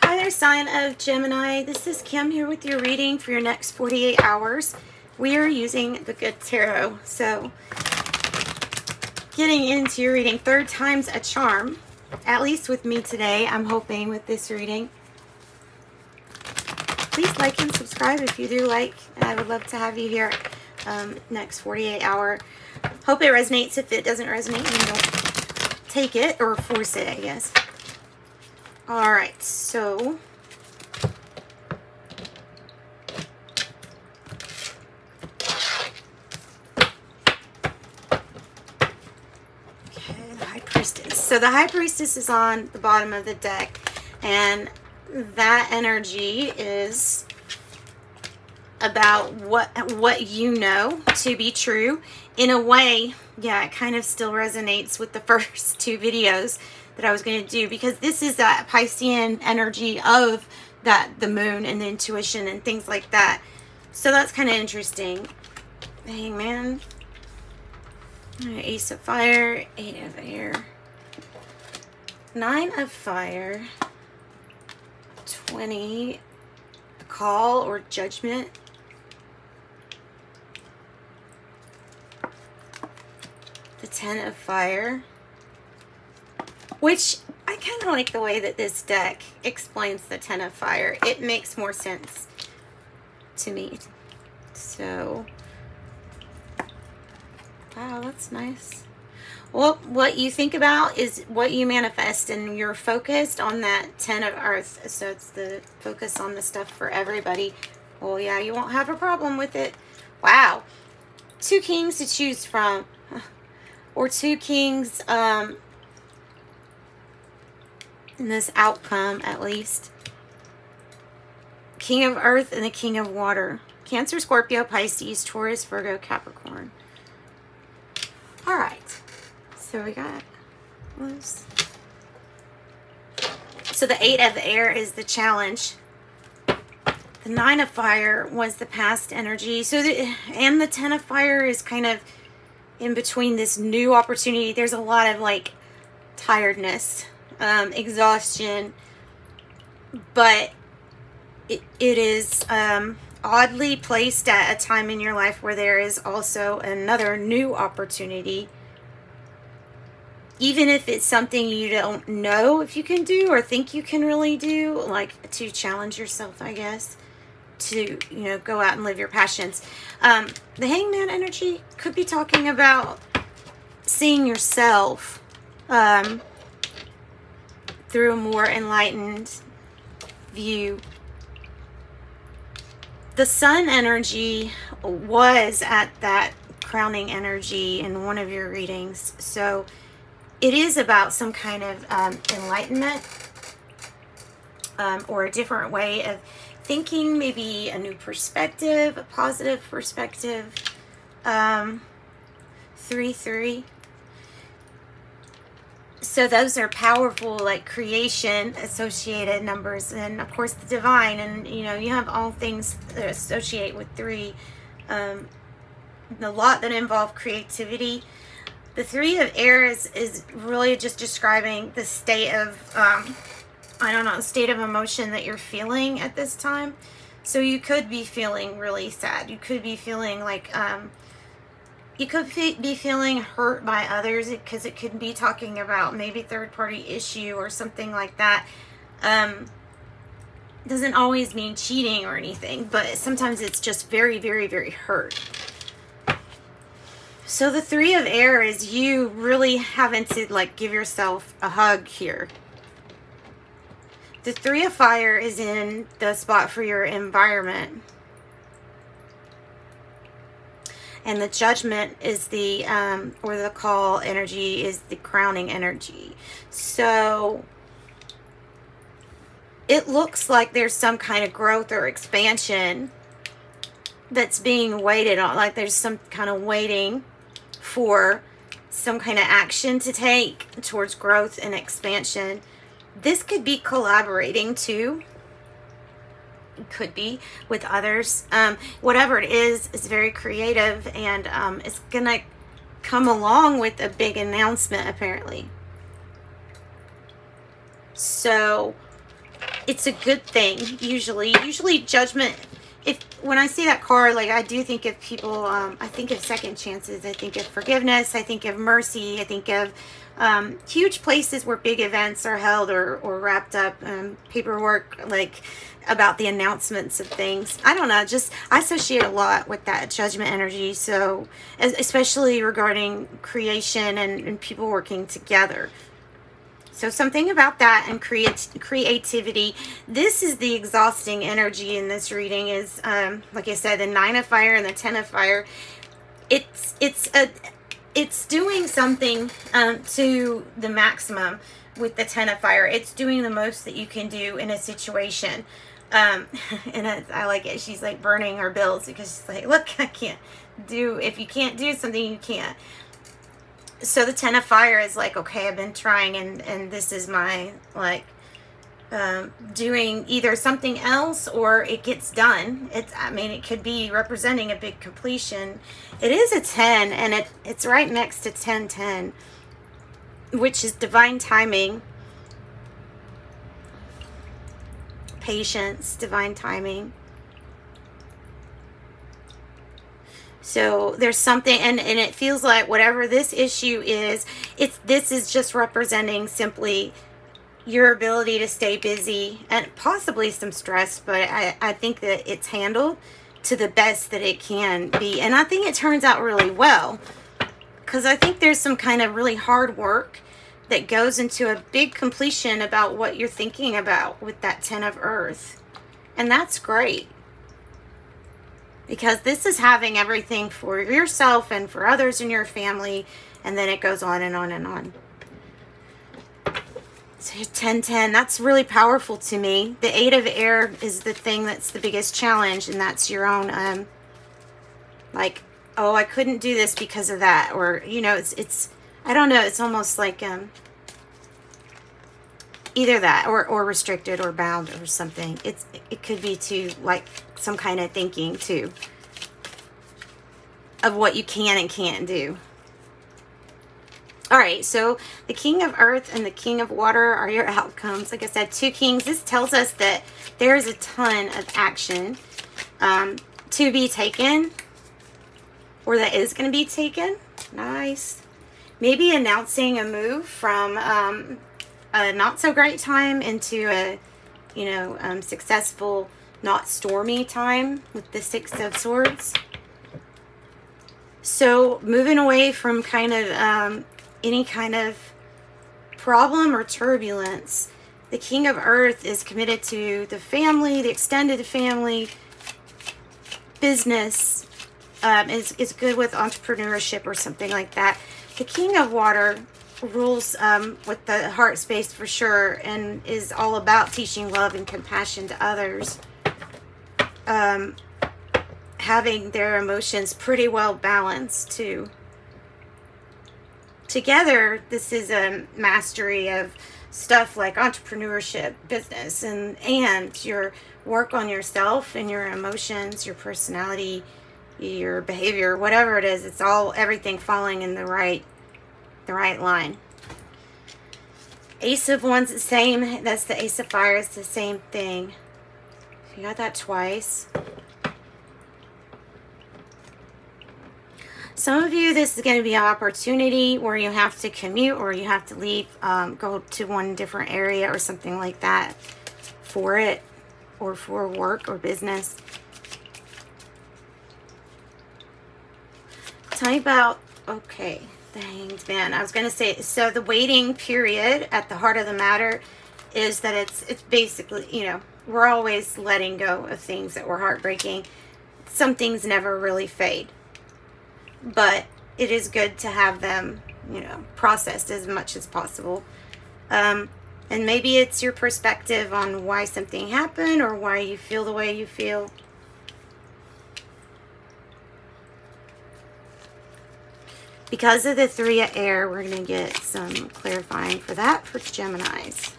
Hi there, sign of Gemini. This is Kim here with your reading for your next 48 hours. We are using the Good Tarot. So, getting into your reading, third time's a charm. At least with me today, I'm hoping with this reading. Please like and subscribe if you do like. I would love to have you here next 48 hour. Hope it resonates. If it doesn't resonate, you don't take it or force it, I guess. All right, so okay, the High Priestess. So the High Priestess is on the bottom of the deck, and that energy is about what you know to be true. In a way, yeah, it kind of still resonates with the first two videos that I was going to do, because this is that Piscean energy of the moon and the intuition and things like that. So that's kind of interesting. Hangman, Ace of Fire, 8 of Air, 9 of Fire, 20, Call or Judgment, the 10 of Fire, which I kind of like the way that this deck explains the 10 of Fire. It makes more sense to me. So, wow, that's nice. Well, what you think about is what you manifest, and you're focused on that 10 of Earth. So it's the focus on the stuff for everybody. Well, yeah, you won't have a problem with it. Wow. 2 kings to choose from. Or 2 kings, in this outcome, at least. King of Earth and the King of Water. Cancer, Scorpio, Pisces, Taurus, Virgo, Capricorn. All right. So we got those. So the 8 of Air is the challenge. The 9 of Fire was the past energy. So and the 10 of Fire is kind of in between this new opportunity. There's a lot of like tiredness, exhaustion, but it is oddly placed at a time in your life where there is also another new opportunity, even if it's something you don't know if you can do or think you can really do, like to challenge yourself, I guess, to, you know, go out and live your passions. The Hangman energy could be talking about seeing yourself through a more enlightened view. The Sun energy was at that crowning energy in one of your readings. So it is about some kind of enlightenment, or a different way of thinking, maybe a new perspective, a positive perspective. 3-3. So those are powerful, like creation associated numbers, and of course the divine, and you know, you have all things that associate with 3. A lot that involve creativity. The 3 of Air is really just describing the state of I don't know, the state of emotion that you're feeling at this time. So you could be feeling really sad. You could be feeling like you could be feeling hurt by others, because it could be talking about maybe third-party issue or something like that. Doesn't always mean cheating or anything, but sometimes it's just very, very, very hurt. So the 3 of Air is you really having to like give yourself a hug here. The 3 of Fire is in the spot for your environment. And the Judgment is the, or the Call energy is the crowning energy. So it looks like there's some kind of growth or expansion that's being waited on. Like there's some kind of waiting for some kind of action to take towards growth and expansion. This could be collaborating too. It could be with others. Whatever it is very creative, and it's gonna come along with a big announcement apparently. So it's a good thing, usually. Usually judgment, when I see that card, like, I do think of people, I think of second chances, I think of forgiveness, I think of mercy, I think of huge places where big events are held or wrapped up, paperwork, like, about the announcements of things. I don't know, just, I associate a lot with that judgment energy, so, especially regarding creation and people working together. So something about that and creativity. This is the exhausting energy in this reading is, like I said, the 9 of fire and the 10 of fire. It's doing something to the maximum with the 10 of fire. It's doing the most that you can do in a situation. And I like it. She's like burning her bills because she's like, look, I can't do, if you can't do something, you can't. So the 10 of fire is like, okay, I've been trying, and this is my, like, doing either something else or it gets done. I mean, it could be representing a big completion. It is a 10, and it's right next to 10-10, which is divine timing, patience, divine timing. So there's something, and it feels like whatever this issue is, this is just representing simply your ability to stay busy and possibly some stress, but I think that it's handled to the best that it can be. And I think it turns out really well, because I think there's some kind of really hard work that goes into a big completion about what you're thinking about with that 10 of earth. And that's great. Because this is having everything for yourself and for others in your family. And then it goes on and on and on. So 10-10, that's really powerful to me. The 8 of air is the thing that's the biggest challenge. And that's your own, like, oh, I couldn't do this because of that. Or, you know, it's I don't know. It's almost like either that or restricted or bound or something. It could be too, like, some kind of thinking too of what you can and can't do. All right, so the King of Earth and the King of Water are your outcomes. Like I said, 2 kings. This tells us that there's a ton of action to be taken, or that is going to be taken. Nice. Maybe announcing a move from a not so great time into a, you know, successful, not stormy time with the 6 of Swords. So moving away from kind of any kind of problem or turbulence. The King of Earth is committed to the family, the extended family, business, is good with entrepreneurship or something like that. The King of Water rules with the heart space for sure, and is all about teaching love and compassion to others. Having their emotions pretty well balanced too. Together, this is a mastery of stuff like entrepreneurship, business, and your work on yourself and your emotions, your personality, your behavior, whatever it is. It's all, everything falling in the right line. Ace of Wands, the same. That's the Ace of Fire. It's the same thing. You got that twice. Some of you, this is going to be an opportunity where you have to commute or you have to leave, go to one different area or something like that for it, or for work or business. Tell me about, okay, the Hanged Man. I was going to say, so the waiting period at the heart of the matter is that it's basically, you know, we're always letting go of things that were heartbreaking. Some things never really fade. But it is good to have them, you know, processed as much as possible. And maybe it's your perspective on why something happened or why you feel the way you feel. Because of the 3 of air, we're going to get some clarifying for that for Geminis.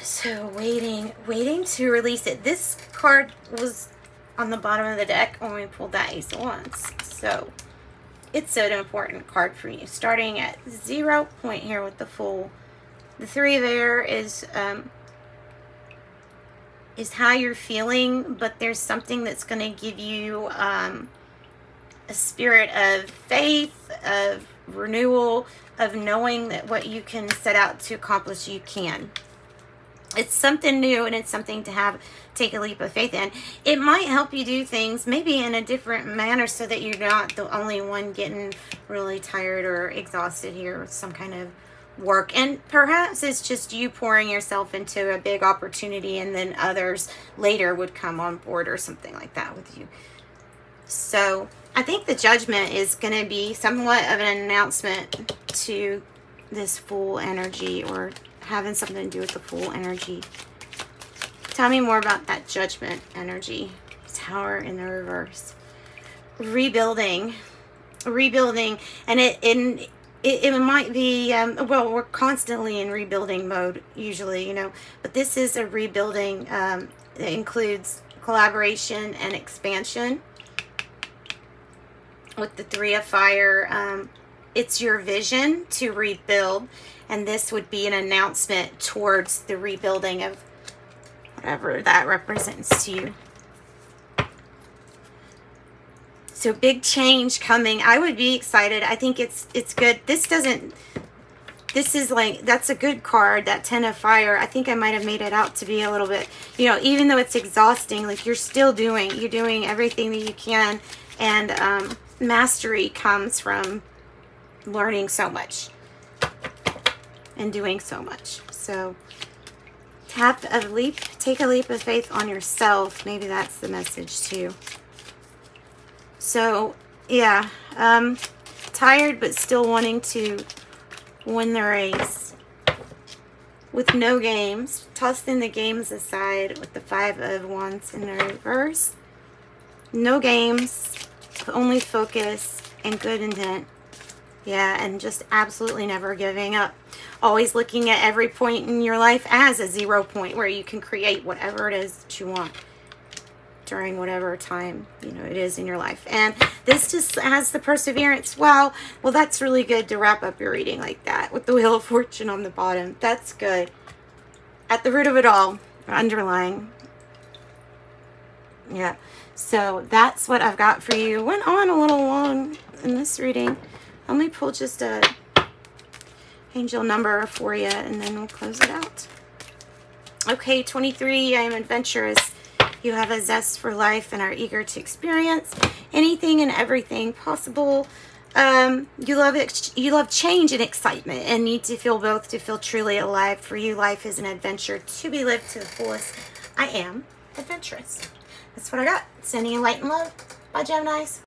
So waiting to release it. This card was on the bottom of the deck when we pulled that Ace of Wands. So It's an important card for you. Starting at 0 point here with the Fool. The 3 there is how you're feeling, but there's something that's going to give you a spirit of faith, of renewal, of knowing that what you can set out to accomplish, you can. It's something new, and it's something to take a leap of faith in. It might help you do things maybe in a different manner so that you're not the only one getting really tired or exhausted here with some kind of work. And perhaps it's just you pouring yourself into a big opportunity, and then others later would come on board or something like that with you. So I think the Judgment is going to be somewhat of an announcement to this Fool energy, or having something to do with the Fool energy. Tell me more about that Judgment energy. Tower in the reverse. Rebuilding. Rebuilding. And it might be, well, we're constantly in rebuilding mode usually, you know. But this is a rebuilding. It includes collaboration and expansion. With the 3 of Fire, it's your vision to rebuild. And this would be an announcement towards the rebuilding of whatever that represents to you. So big change coming. I would be excited. I think it's good. This is like, that's a good card, that 10 of Fire. I think I might have made it out to be a little bit, you know, even though it's exhausting, like you're doing everything that you can. And mastery comes from learning so much and doing so much. So take a leap of faith on yourself. Maybe that's the message too. So yeah, tired but still wanting to win the race with no games. Tossing the games aside with the 5 of Wands in the reverse. No games, only focus and good intent. Yeah, and just absolutely never giving up. Always looking at every point in your life as a 0 point where you can create whatever it is that you want during whatever time, you know, it is in your life. And this just has the perseverance. Wow. Well, that's really good to wrap up your reading like that with the Wheel of Fortune on the bottom. That's good. At the root of it all, underlying. Yeah. So that's what I've got for you. Went on a little long in this reading. Let me pull just a angel number for you, and then we'll close it out. Okay, 23, I am adventurous. You have a zest for life and are eager to experience anything and everything possible. You love change and excitement, and need to feel both to feel truly alive. For you, life is an adventure to be lived to the fullest. I am adventurous. That's what I got. Sending you light and love. Bye, Geminis.